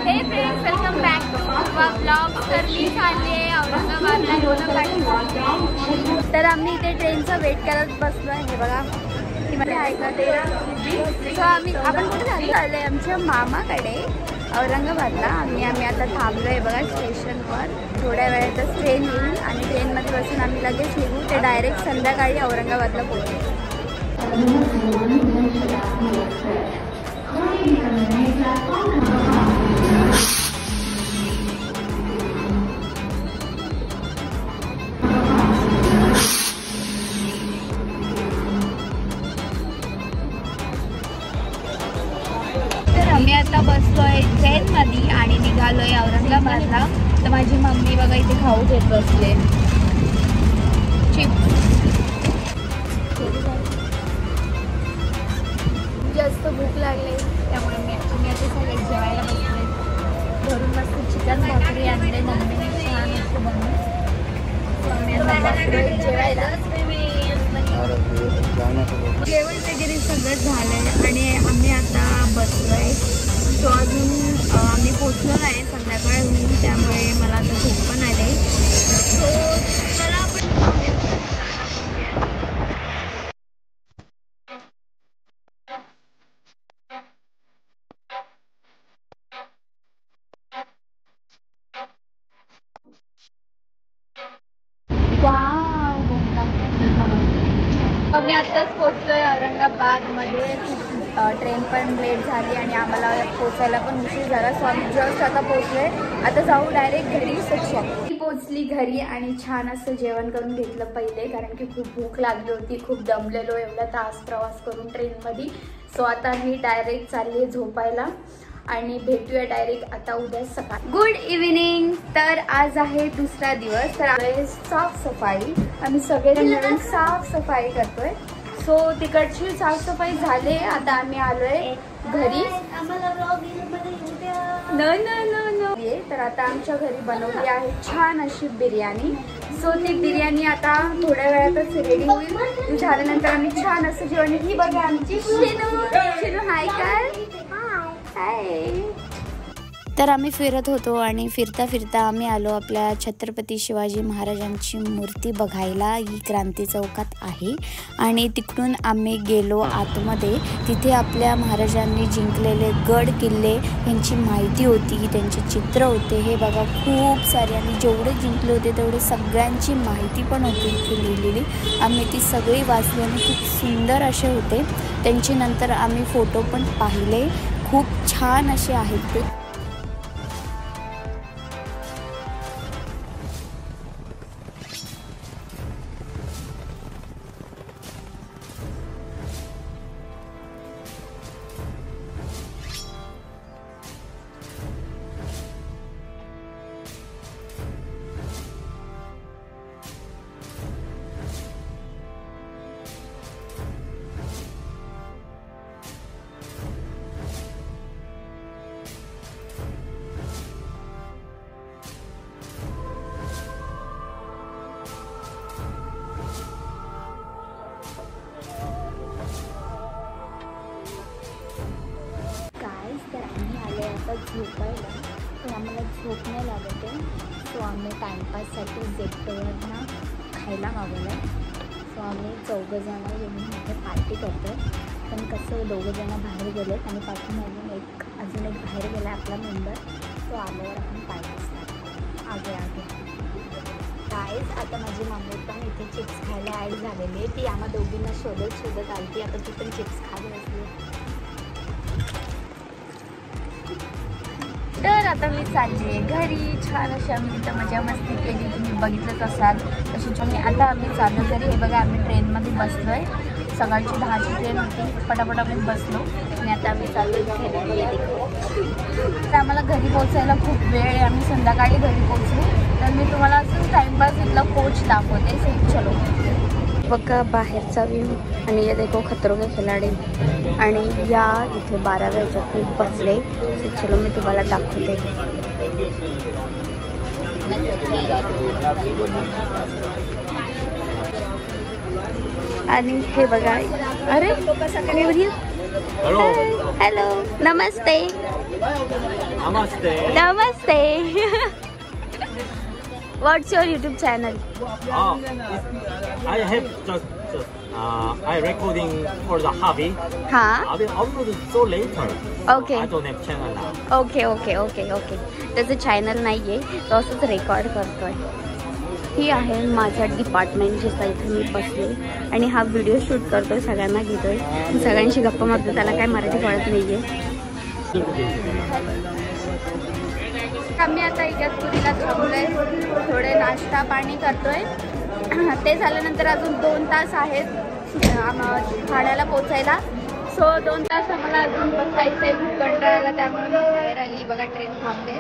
हे friends, welcome back to blog. तर मी चालले औरंगाबादला लोणावळ्यासाठी. तर आम्ही इथे ट्रेनचा वेट करत बसलो आहे. हे बघा की मला ऐकते. सो आपण कुठे चाललोय? आमच्या मामाकडे औरंगाबादला. आम्ही आता थांबलो आहे बघा स्टेशनवर. थोड्या वेळातच ट्रेन येईल आणि ट्रेनमध्ये बसून आम्ही लगेच निघू. ते डायरेक्ट संध्याकाळी औरंगाबादला पोहोचू. आम्ही आता बसलोय ट्रेनमध्ये आणि निघालोय औरंगाबादला. तर माझी मम्मी बघा इथे खाऊ घेत बसले चिप्स. जास्त भूक लागली त्यामुळे मी आता सगळ्यात जेवायला बसले. घरून मस्त चिकन भाकरी आणले मम्मीने छान असं बनवून. जेवायला जेवण वगैरे सगळं झालंय आणि आम्ही आता बसलोय. सो अजून आम्ही पोचलो नाही, संध्याकाळ होईल त्यामुळे मला आता झोप पण आले. सो चला आपण आम्ही आत्ताच पोचलोय औरंगाबादमध्ये. ट्रेन पण लेट झाली आणि आम्हाला पोचायला पण उशीर झाला. सो आम्ही जस्ट आता पोचलोय. आता जाऊ डायरेक्ट घरी. मी पोचली घरी आणि छान असं जेवण करून घेतलं पहिले, कारण की खूप भूक लागली होती. खूप दमलेलो एवढा तास प्रवास करून ट्रेनमध्ये. सो आता मी डायरेक्ट चालली झोपायला आणि भेटूया डायरेक्ट आता उद्या सकाळी. Good evening. तर आज आहे दुसरा दिवस. तर आम्ही साफसफाई आम्ही सगळेजण मिळून साफसफाई करतोय. सो तिकडची साफसफाई झाली. आता आम्ही आलोय घरी. तर आता आमच्या घरी बनवली आहे छान अशी बिर्याणी. सो ती बिर्याणी आता थोड्या वेळातच रेडी होईल. झाल्यानंतर आम्ही छान असं जेवण. ही बघा आमची शिनू. हाय काय हाय. तर आम्ही फिरत होतो आणि फिरता फिरता आम्ही आलो आपल्या छत्रपती शिवाजी महाराजांची मूर्ती बघायला. ही क्रांती चौकात आहे आणि तिकडून आम्ही गेलो आतमध्ये. तिथे आपल्या महाराजांनी जिंकलेले गड किल्ले यांची माहिती होती, त्यांचे चित्र होते. हे बघा खूप सारे आणि जेवढे जिंकले होते तेवढे सगळ्यांची माहिती पण होती इथे लिहिलेली. आम्ही ती सगळी वाचली आणि खूप सुंदर असे होते. त्यांचे नंतर आम्ही फोटो पण पाहिले. खूप छान असे आहेत ते. झोपायला पण आम्हाला झोप नाही लागत आहे. सो आम्ही टाईमपाससाठी झेप्टोवरनं खायला मागवलं. सो आम्ही चौघंजणं येऊन इथे पार्टी करतो आहे. पण कसं दोघंजणं बाहेर गेलेत आणि पाठीमागून अजून एक बाहेर गेला आपला मेंबर. तो आल्यावर आपण पार्टी स्टार्ट आगे गाईज. आता माझी मम्मी पण इथे चिप्स खायला ॲड झालेली आहे. ती आम्हा दोघींना शोधत आली. आता ती पण चिप्स खात बसली. तर आता मी चालली आहे घरी. छान अशी आम्ही तिथं मजा मस्ती केली, तुम्ही बघितलंच असाल तशी. आता आम्ही चाललो घरी. हे बघा आम्ही ट्रेनमध्ये बसलो आहे. सकाळची 10ची ट्रेन होती. पटापट आम्ही बसलो आणि आता आम्ही चाललो घरी. तर आम्हाला घरी पोचायला खूप वेळ आहे. आम्ही संध्याकाळी घरी पोचलो. तर मी तुम्हाला असं टाईमपास इथला कोच दाखवते. सेट चलो. बघा बाहेरचा व्ह्यू आणि ये देखो खतरों के खिलाडी. आणि या इथे 12व्या ह्याच्यात मी बसले. चलो मी तुम्हाला दाखवते. आणि हे बघा. अरे Hello. Hello. Namaste. Namaste. Namaste. What's your YouTube channel? I have just I recording for the hobby. हाँ. I will upload it so later. Okay. I don't have channel now. Okay okay okay okay. त्याचं channel नाही आहे, तो असंच record करतोय. ही आहे माझा department, जिथं इथे मी बसले आणि हा व्हिडिओ शूट करतोय, सगळ्यांना घेतोय, सगळ्यांशी गप्पा मारतो. त्याला काय मराठी कळत नाहीये. आम्ही आता इगतपुरीला थांबलोय, थोडे नाश्ता पाणी करतोय. ते झाल्यानंतर अजून 2 तास आहेत ठाण्याला पोचायला. सो 2 तास आम्हाला अजून बसायचंय, खूप कंटाळायला, त्यामुळे बाहेर आली. बघा ट्रेन थांबते.